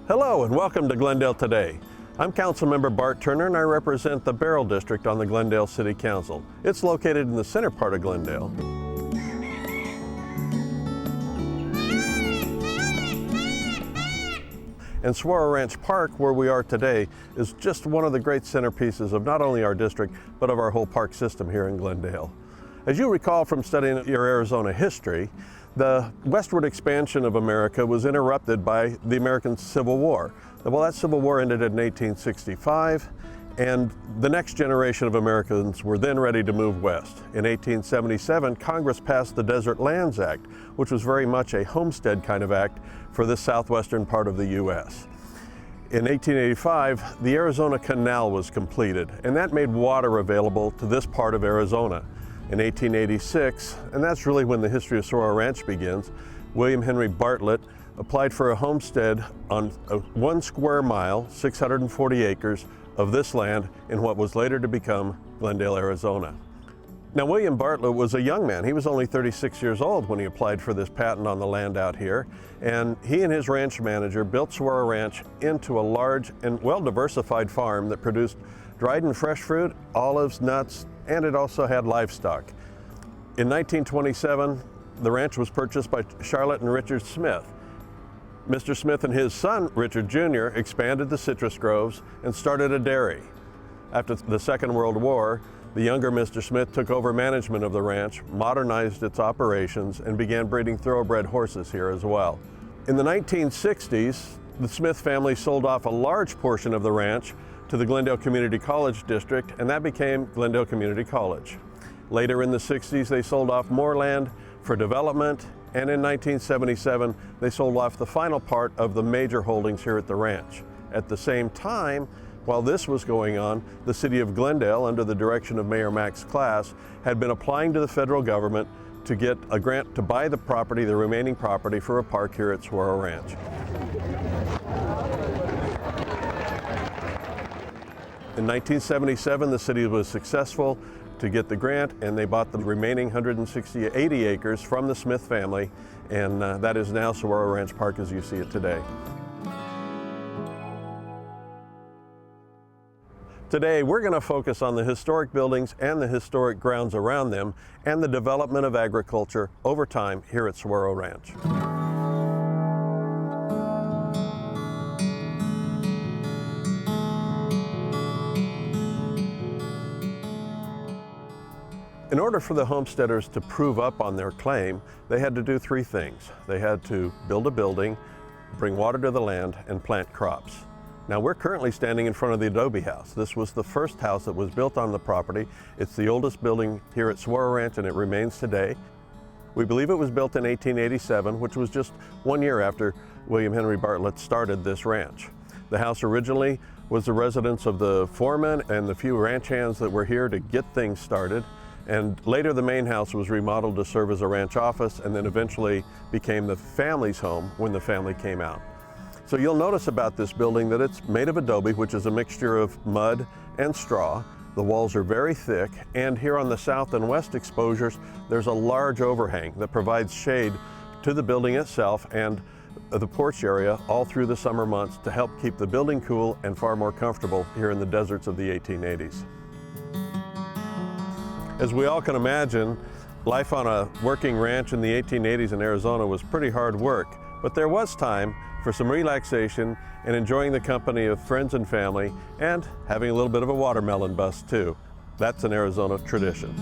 Hello and welcome to Glendale Today. I'm Councilmember Bart Turner and I represent the Beryl District on the Glendale City Council. It's located in the center part of Glendale. And Sahuaro Ranch Park, where we are today, is just one of the great centerpieces of not only our district, but of our whole park system here in Glendale. As you recall from studying your Arizona history, the westward expansion of America was interrupted by the American Civil War. Well, that Civil War ended in 1865, and the next generation of Americans were then ready to move west. In 1877, Congress passed the Desert Lands Act, which was very much a homestead kind of act for the southwestern part of the U.S. In 1885, the Arizona Canal was completed, and that made water available to this part of Arizona. In 1886, and that's really when the history of Sahuaro Ranch begins, William Henry Bartlett applied for a homestead on 1 square mile, 640 acres of this land in what was later to become Glendale, Arizona. Now, William Bartlett was a young man. He was only 36 years old when he applied for this patent on the land out here, and he and his ranch manager built Sahuaro Ranch into a large and well-diversified farm that produced dried and fresh fruit, olives, nuts, and it also had livestock. In 1927, the ranch was purchased by Charlotte and Richard Smith. Mr. Smith and his son, Richard Jr., expanded the citrus groves and started a dairy. After the Second World War, the younger Mr. Smith took over management of the ranch, modernized its operations, and began breeding thoroughbred horses here as well. In the 1960s, the Smith family sold off a large portion of the ranch to the Glendale Community College District, and that became Glendale Community College. Later in the 60s, they sold off more land for development, and in 1977, they sold off the final part of the major holdings here at the ranch. At the same time, while this was going on, the city of Glendale, under the direction of Mayor Max Class, had been applying to the federal government to get a grant to buy the property, the remaining property, for a park here at Sahuaro Ranch. In 1977, the city was successful to get the grant, and they bought the remaining 80 acres from the Smith family, and that is now Sahuaro Ranch Park as you see it today. Today, we're going to focus on the historic buildings and the historic grounds around them and the development of agriculture over time here at Sahuaro Ranch. In order for the homesteaders to prove up on their claim, they had to do three things. They had to build a building, bring water to the land, and plant crops. Now, we're currently standing in front of the Adobe House. This was the first house that was built on the property. It's the oldest building here at Sahuaro Ranch, and it remains today. We believe it was built in 1887, which was just 1 year after William Henry Bartlett started this ranch. The house originally was the residence of the foreman and the few ranch hands that were here to get things started. And later the main house was remodeled to serve as a ranch office, and then eventually became the family's home when the family came out. So you'll notice about this building that it's made of adobe, which is a mixture of mud and straw. The walls are very thick, and here on the south and west exposures, there's a large overhang that provides shade to the building itself and the porch area all through the summer months to help keep the building cool and far more comfortable here in the deserts of the 1880s. As we all can imagine, life on a working ranch in the 1880s in Arizona was pretty hard work, but there was time for some relaxation and enjoying the company of friends and family and having a little bit of a watermelon bust too. That's an Arizona tradition.